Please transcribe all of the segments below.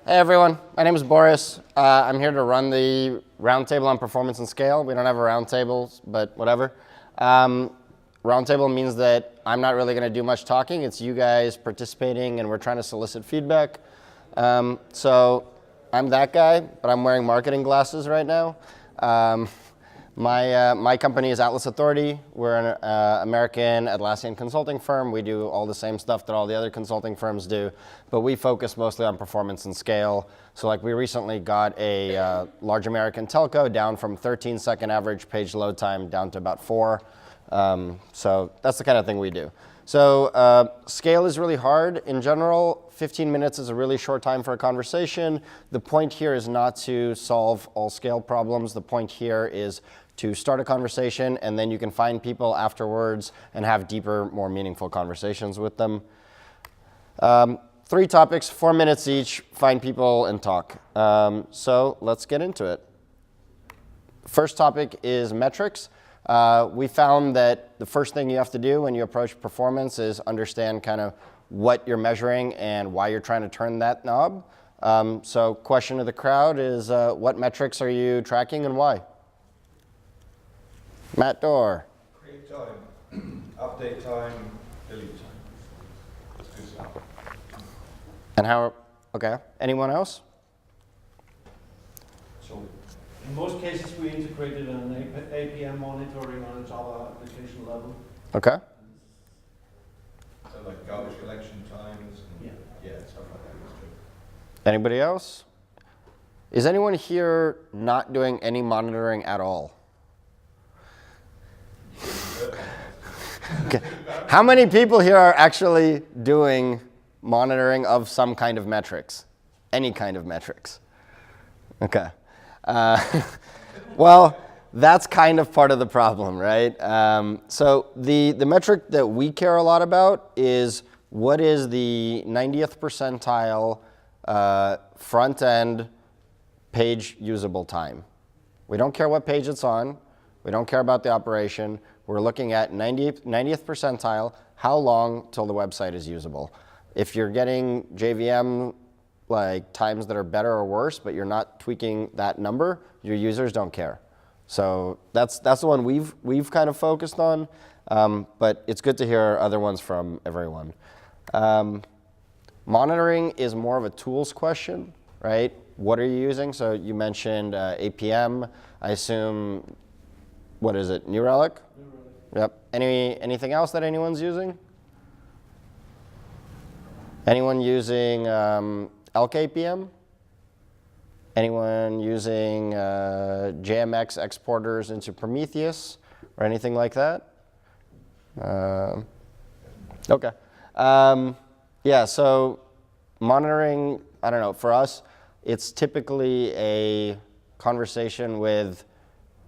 Hey everyone, my name is Boris. I'm here to run the Roundtable on performance and scale. We don't have a roundtable, but whatever. Roundtable means that I'm not really going to do much talking. It's you guys participating, and we're trying to solicit feedback. So I'm that guy, but I'm wearing marketing glasses right now. My company is Atlas Authority. We're an American Atlassian consulting firm. We do all the same stuff that all the other consulting firms do, but we focus mostly on performance and scale. So like we recently got a large American telco down from 13-second average page load time down to about 4. So that's the kind of thing we do. So scale is really hard. In general, 15 minutes is a really short time for a conversation. The point here is not to solve all scale problems. The point here is to start a conversation, and then you can find people afterwards and have deeper, more meaningful conversations with them. 3 topics, 4 minutes each, find people and talk. So let's get into it. First topic is metrics. We found that the first thing you have to do when you approach performance is understand kind of what you're measuring and why you're trying to turn that knob. So question to the crowd is, what metrics are you tracking and why? Matt Dorr. Create time, update time, delete time. That's good stuff. And how, okay, anyone else? So in most cases, we integrated an APM monitoring on a Java application level. Okay. So like garbage collection times. Yeah. Yeah, stuff like that. That's true. Anybody else? Is anyone here not doing any monitoring at all? Okay. How many people here are actually doing monitoring of some kind of metrics? Any kind of metrics? Okay. Well, that's kind of part of the problem, right? So the metric that we care a lot about is what is the 90th percentile front-end page usable time. We don't care what page it's on. We don't care about the operation. We're looking at 90th percentile, how long till the website is usable. If you're getting JVM like times that are better or worse, but you're not tweaking that number, your users don't care. So that's the one we've kind of focused on, but it's good to hear other ones from everyone. Monitoring is more of a tools question, right? What are you using? So you mentioned APM. I assume, what is it, New Relic? New Relic. Yep. Anything else that anyone's using? Anyone using Elk APM? Anyone using JMX exporters into Prometheus or anything like that? Okay. Yeah, so monitoring, I don't know, for us, it's typically a conversation with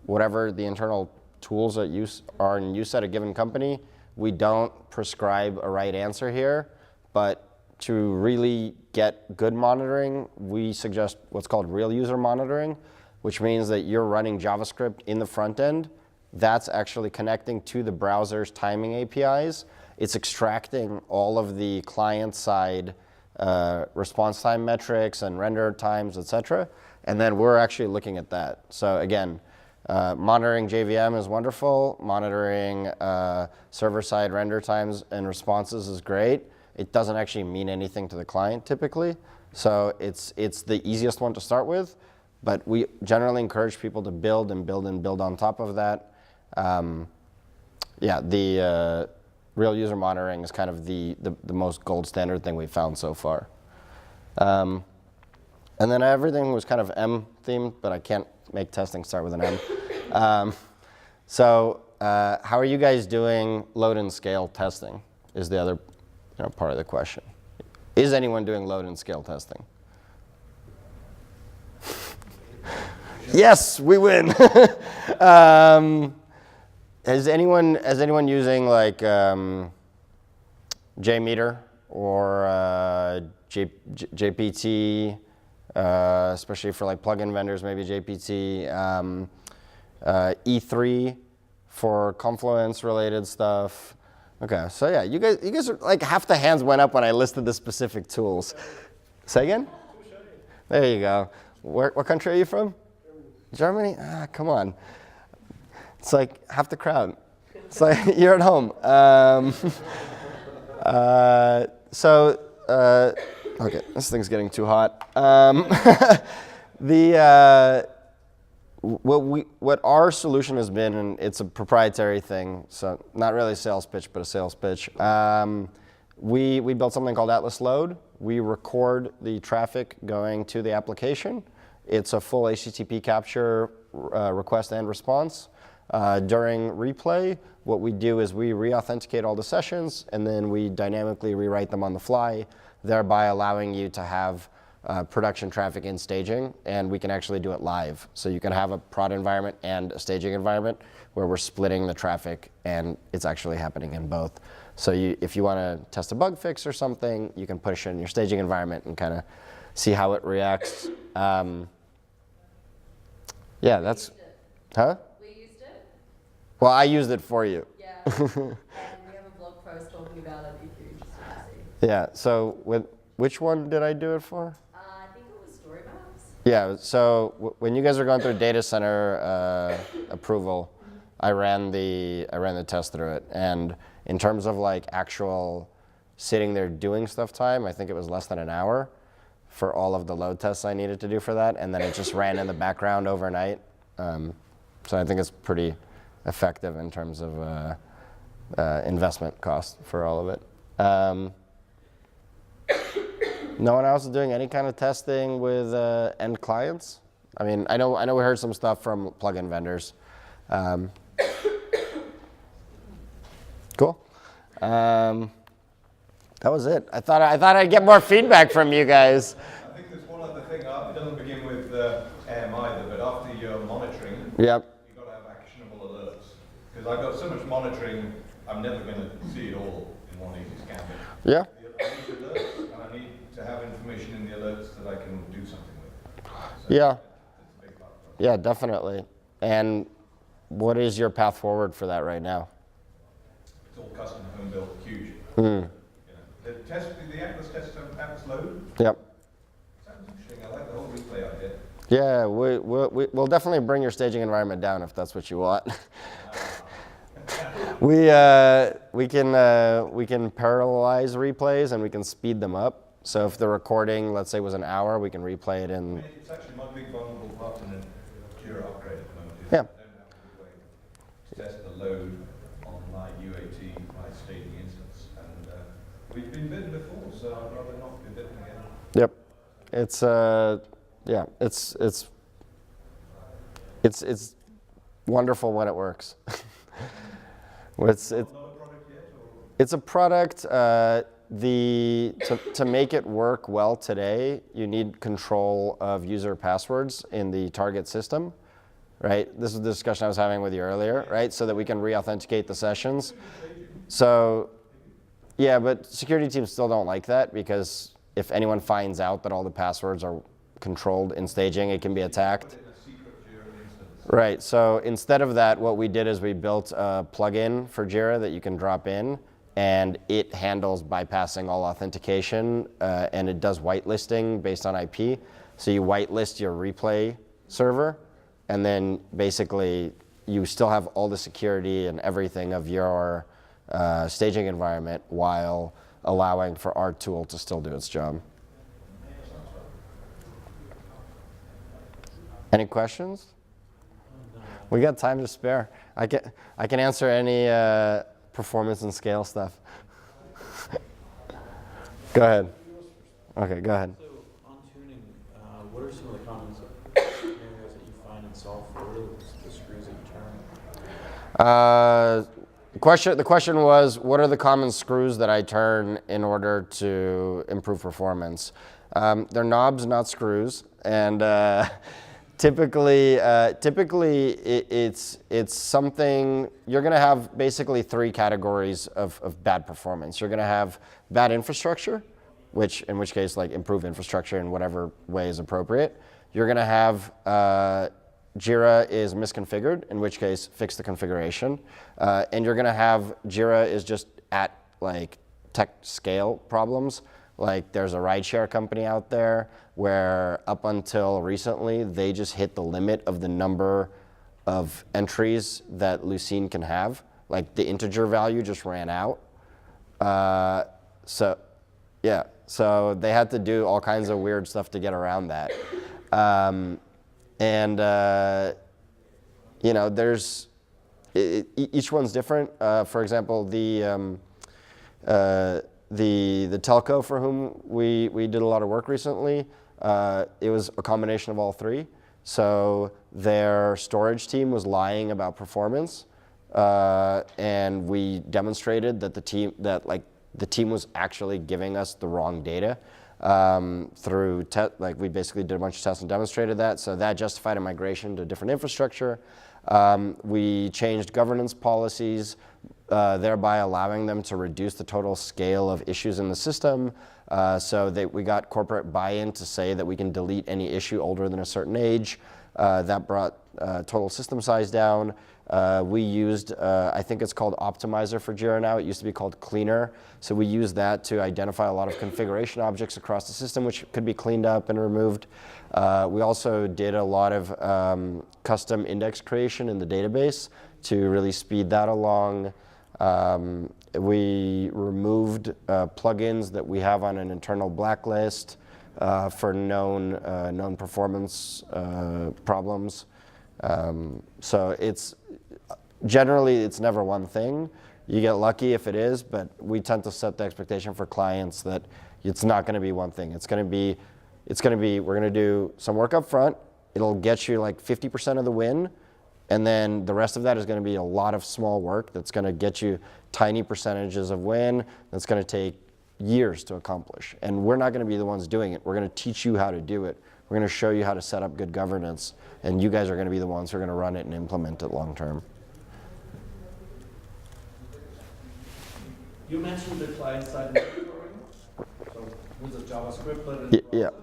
whatever the internal tools that are in use at a given company. We don't prescribe a right answer here, but to really get good monitoring, we suggest what's called real user monitoring, which means that you're running JavaScript in the front end. That's actually connecting to the browser's timing APIs. It's extracting all of the client-side response time metrics and render times, et cetera, and then we're actually looking at that. So again, monitoring JVM is wonderful. Monitoring server-side render times and responses is great. It doesn't actually mean anything to the client typically. So it's the easiest one to start with, but we generally encourage people to build and build and build on top of that. Yeah, the real user monitoring is kind of the most gold standard thing we've found so far. And then everything was kind of M themed, but I can't make testing start with an M. So how are you guys doing load and scale testing is the other part of the question. Is anyone doing load and scale testing? Yes, we win. Is anyone using like JMeter or JPT, especially for like plugin vendors, maybe JPT, E3 for Confluence related stuff? Okay, so yeah, you guys are like half the hands went up when I listed the specific tools. Say again? There you go. What country are you from? Germany? Ah, come on. It's like half the crowd. It's like you're at home. Okay, this thing's getting too hot. What our solution has been, and it's a proprietary thing, so not really a sales pitch, but a sales pitch. We built something called Atlas Load. We record the traffic going to the application. It's a full HTTP capture, request and response. During replay, what we do is we re-authenticate all the sessions, and then we dynamically rewrite them on the fly, thereby allowing you to have production traffic in staging, and we can actually do it live. So you can have a prod environment and a staging environment where we're splitting the traffic, and it's actually happening in both. So if you want to test a bug fix or something, you can push it in your staging environment and kind of see how it reacts. Yeah, that's, huh? We used it. Well, I used it for you. Yeah. And we have a blog post talking about it if you're interested to see. Yeah, so which one did I do it for? I think it was Story Maps. Yeah, so when you guys are going through data center approval, I ran the test through it, and in terms of like actual sitting there doing stuff time, I think it was less than an hour for all of the load tests I needed to do for that, and then it just ran in the background overnight. So I think it's pretty effective in terms of investment cost for all of it. No one else is doing any kind of testing with end clients? I mean, I know we heard some stuff from plugin vendors. Cool. That was it. I thought I'd get more feedback from you guys. I think there's one other thing. It doesn't begin with AM either, but after your monitoring, Yep. you've got to have actionable alerts. Because I've got so much monitoring, I'm never going to see it all in one easy scan. Yeah. I need alerts, and I need to have information in the alerts that I can do something with. So Yeah. that's a big part for us. Yeah, definitely. And what is your path forward for that right now? It's all custom, home built, huge. Mm. You know, the Atlas test, Atlas Load, Yep. sounds interesting. I like the whole replay idea. Yeah, we'll definitely bring your staging environment down if that's what you want. We can parallelize replays and we can speed them up. So if the recording, let's say, was an hour, we can replay it in. It's actually my big vulnerable part in a Jira upgrade at the moment. Is Yeah. I don't have a good way to test the load on my UAT, my staging instance. And we've been bitten before, so I'd rather not be bitten again. Yep. It's it's wonderful when it works. It's Not a product yet? Or? It's a product. To make it work well today, you need control of user passwords in the target system, right? This is the discussion I was having with you earlier, right? So that we can re-authenticate the sessions. So, yeah, but security teams still don't like that because if anyone finds out that all the passwords are controlled in staging, it can be attacked. Right, so instead of that, what we did is we built a plugin for Jira that you can drop in, and it handles bypassing all authentication, and it does whitelisting based on IP. So you whitelist your replay server, and then basically you still have all the security and everything of your staging environment while allowing for our tool to still do its job. Any questions? We got time to spare. I can answer any performance and scale stuff. Go ahead. Okay, go ahead. So on tuning, what are some of the common scenarios that you find and solve for? What are the screws that you turn? The question was, what are the common screws that I turn in order to improve performance? They're knobs, not screws, and typically it's something. You're going to have basically three categories of bad performance. You're going to have bad infrastructure, in which case, like, improve infrastructure in whatever way is appropriate. You're going to have Jira is misconfigured, in which case fix the configuration. And you're going to have Jira is just at like tech scale problems, Like there's a rideshare company out there where up until recently, they just hit the limit of the number of entries that Lucene can have. Like the integer value just ran out. So they had to do all kinds of weird stuff to get around that. You know, there's, each one's different. For example, the telco for whom we did a lot of work recently, it was a combination of all three. So their storage team was lying about performance, and we demonstrated that the team was actually giving us the wrong data through we basically did a bunch of tests and demonstrated that. So that justified a migration to different infrastructure. We changed governance policies, thereby allowing them to reduce the total scale of issues in the system. So that we got corporate buy-in to say that we can delete any issue older than a certain age. That brought total system size down. We used, I think it's called Optimizer for Jira now. It used to be called Cleaner. So we used that to identify a lot of configuration objects across the system, which could be cleaned up and removed. We also did a lot of custom index creation in the database to really speed that along. We removed plugins that we have on an internal blacklist for known performance problems. So generally it's never one thing. You get lucky if it is, but we tend to set the expectation for clients that it's not going to be one thing. It's going to be we're going to do some work up front. It'll get you like 50% of the win. And then the rest of that is going to be a lot of small work that's going to get you tiny percentages of win. That's going to take years to accomplish. And we're not going to be the ones doing it. We're going to teach you how to do it. We're going to show you how to set up good governance. And you guys are going to be the ones who are going to run it and implement it long term. You mentioned the client-side monitoring, so with the JavaScript, but in the Yeah. browser.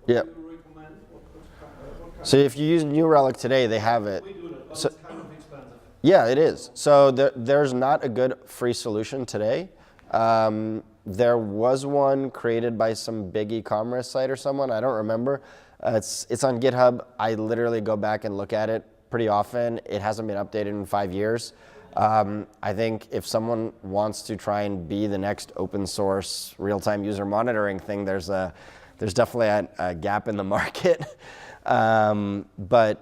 Yeah. What do you recommend? What kind So if you use New Relic today, they have it. we do that, but So- it's kind of expensive. Yeah, it is. So there's not a good free solution today. There was one created by some big e-commerce site or someone, I don't remember. It's on GitHub. I literally go back and look at it pretty often. It hasn't been updated in 5 years. I think if someone wants to try and be the next open source real-time user monitoring thing, there's definitely a gap in the market. But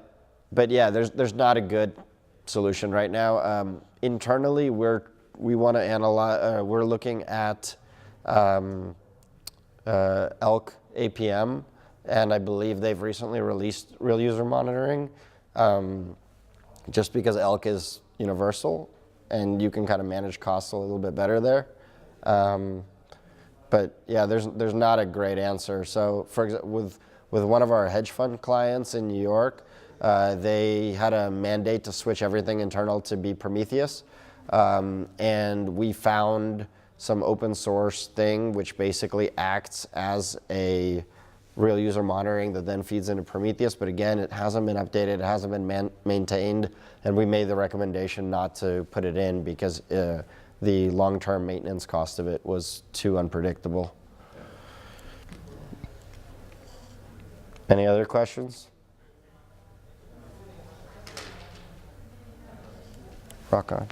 yeah, there's not a good solution right now. Internally, we want to analyze. We're looking at Elk APM, and I believe they've recently released real user monitoring. Just because Elk is universal, and you can kind of manage costs a little bit better there. But yeah, there's not a great answer. So for example, with one of our hedge fund clients in New York, they had a mandate to switch everything internal to be Prometheus. And we found some open source thing which basically acts as a real user monitoring that then feeds into Prometheus. But again, it hasn't been updated, it hasn't been maintained, and we made the recommendation not to put it in because the long-term maintenance cost of it was too unpredictable. Any other questions? Rock on.